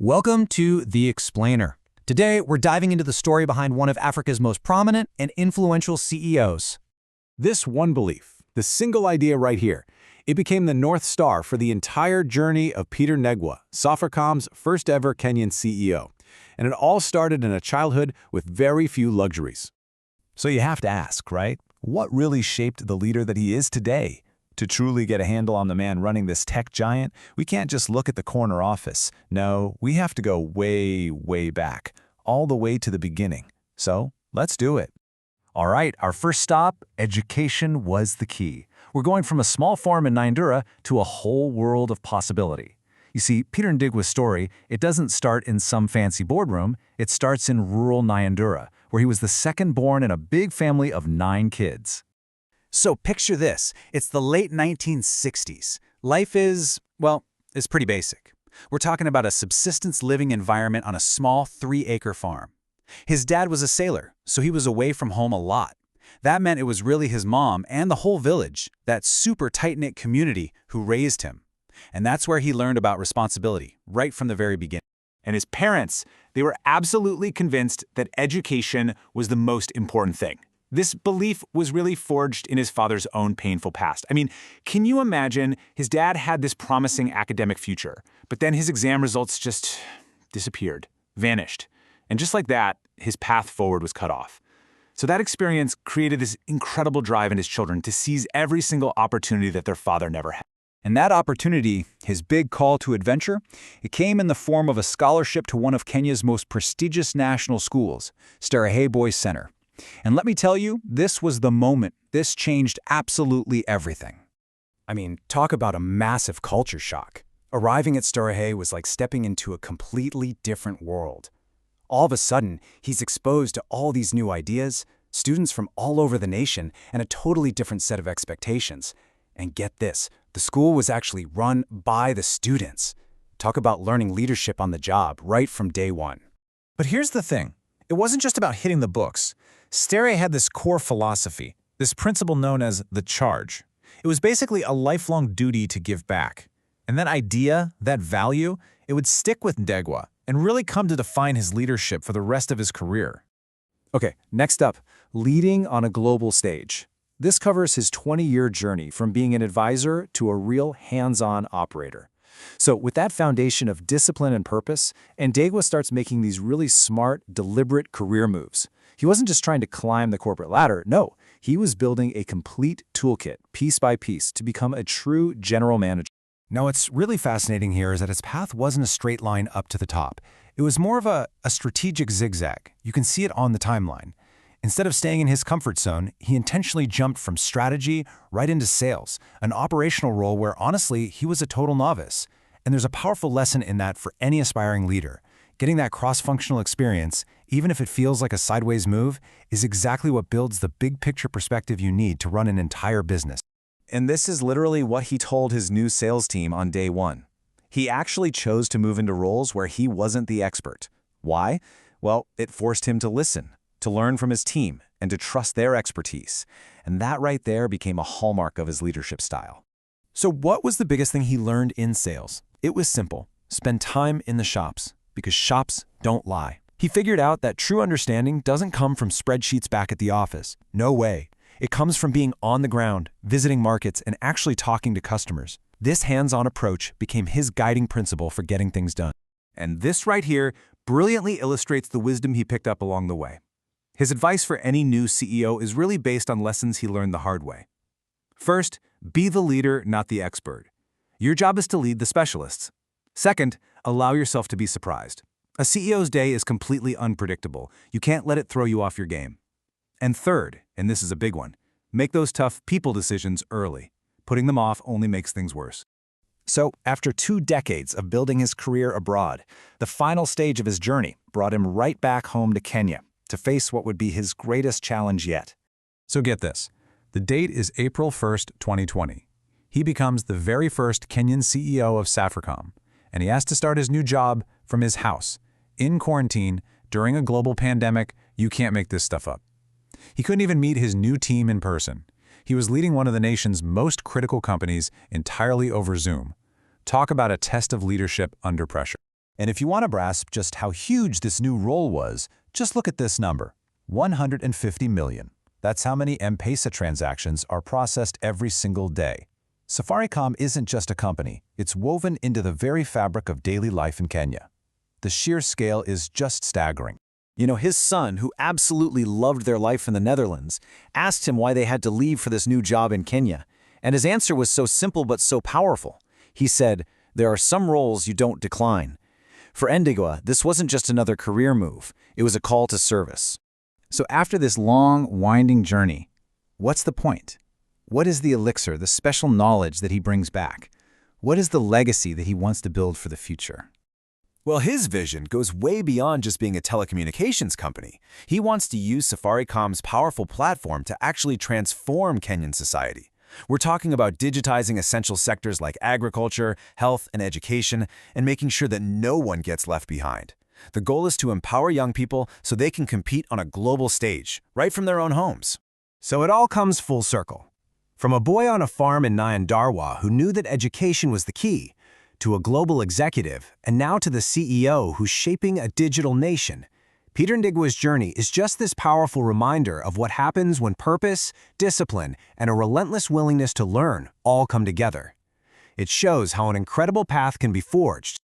Welcome to The Explainer. Today, we're diving into the story behind one of Africa's most prominent and influential CEOs. This one belief, the single idea right here, it became the North Star for the entire journey of Peter Ndegwa, Safaricom's first ever Kenyan CEO. And it all started in a childhood with very few luxuries. So you have to ask, right? What really shaped the leader that he is today? To truly get a handle on the man running this tech giant, we can't just look at the corner office. No, we have to go way, way back, all the way to the beginning. So, let's do it. All right, our first stop, education was the key. We're going from a small farm in Nyandura to a whole world of possibility. You see, Peter Ndegwa's story, it doesn't start in some fancy boardroom. It starts in rural Nyandura, where he was the second born in a big family of 9 kids. So picture this. It's the late 1960s. Life is pretty basic. We're talking about a subsistence living environment on a small 3-acre farm. His dad was a sailor, so he was away from home a lot. That meant it was really his mom and the whole village, that super tight-knit community, who raised him. And that's where he learned about responsibility, right from the very beginning. And his parents, they were absolutely convinced that education was the most important thing. This belief was really forged in his father's own painful past. I mean, can you imagine his dad had this promising academic future, but then his exam results just disappeared, vanished. And just like that, his path forward was cut off. So that experience created this incredible drive in his children to seize every single opportunity that their father never had. And that opportunity, his big call to adventure, it came in the form of a scholarship to one of Kenya's most prestigious national schools, Starehe Boys Center. And let me tell you, this was the moment. This changed absolutely everything. I mean, talk about a massive culture shock. Arriving at Starehe was like stepping into a completely different world. All of a sudden, he's exposed to all these new ideas, students from all over the nation, and a totally different set of expectations. And get this, the school was actually run by the students. Talk about learning leadership on the job right from day one. But here's the thing. It wasn't just about hitting the books. Starehe had this core philosophy, this principle known as the charge. It was basically a lifelong duty to give back. And that idea, that value, it would stick with Ndegwa and really come to define his leadership for the rest of his career. Okay, next up, leading on a global stage. This covers his 20-year journey from being an advisor to a real hands-on operator. So with that foundation of discipline and purpose, Ndegwa starts making these really smart, deliberate career moves. He wasn't just trying to climb the corporate ladder, no, he was building a complete toolkit, piece by piece, to become a true general manager. Now, what's really fascinating here is that his path wasn't a straight line up to the top. It was more of a strategic zigzag. You can see it on the timeline. Instead of staying in his comfort zone, he intentionally jumped from strategy right into sales, an operational role where, honestly, he was a total novice. And there's a powerful lesson in that for any aspiring leader. Getting that cross-functional experience, even if it feels like a sideways move, is exactly what builds the big-picture perspective you need to run an entire business. And this is literally what he told his new sales team on day one. He actually chose to move into roles where he wasn't the expert. Why? Well, it forced him to listen, to learn from his team, and to trust their expertise. And that right there became a hallmark of his leadership style. So what was the biggest thing he learned in sales? It was simple. Spend time in the shops, because shops don't lie. He figured out that true understanding doesn't come from spreadsheets back at the office. No way. It comes from being on the ground, visiting markets, and actually talking to customers. This hands-on approach became his guiding principle for getting things done. And this right here brilliantly illustrates the wisdom he picked up along the way. His advice for any new CEO is really based on lessons he learned the hard way. First, be the leader, not the expert. Your job is to lead the specialists. Second, allow yourself to be surprised. A CEO's day is completely unpredictable. You can't let it throw you off your game. And third, and this is a big one, make those tough people decisions early. Putting them off only makes things worse. So, after 2 decades of building his career abroad, the final stage of his journey brought him right back home to Kenya to face what would be his greatest challenge yet. So get this. The date is April 1st, 2020. He becomes the very first Kenyan CEO of Safaricom, and he has to start his new job from his house, in quarantine, during a global pandemic. You can't make this stuff up. He couldn't even meet his new team in person. He was leading one of the nation's most critical companies entirely over Zoom. Talk about a test of leadership under pressure. And if you want to grasp just how huge this new role was, just look at this number, 150 million. That's how many M-Pesa transactions are processed every single day. Safaricom isn't just a company, it's woven into the very fabric of daily life in Kenya. The sheer scale is just staggering. You know, his son, who absolutely loved their life in the Netherlands, asked him why they had to leave for this new job in Kenya. And his answer was so simple but so powerful. He said, "There are some roles you don't decline." For Ndigwa, this wasn't just another career move, it was a call to service. So after this long, winding journey, what's the point? What is the elixir, the special knowledge that he brings back? What is the legacy that he wants to build for the future? Well, his vision goes way beyond just being a telecommunications company. He wants to use Safaricom's powerful platform to actually transform Kenyan society. We're talking about digitizing essential sectors like agriculture, health, and education, and making sure that no one gets left behind. The goal is to empower young people so they can compete on a global stage, right from their own homes. So it all comes full circle. From a boy on a farm in Nyandarua who knew that education was the key, to a global executive, and now to the CEO who's shaping a digital nation, Peter Ndigwa's journey is just this powerful reminder of what happens when purpose, discipline, and a relentless willingness to learn all come together. It shows how an incredible path can be forged,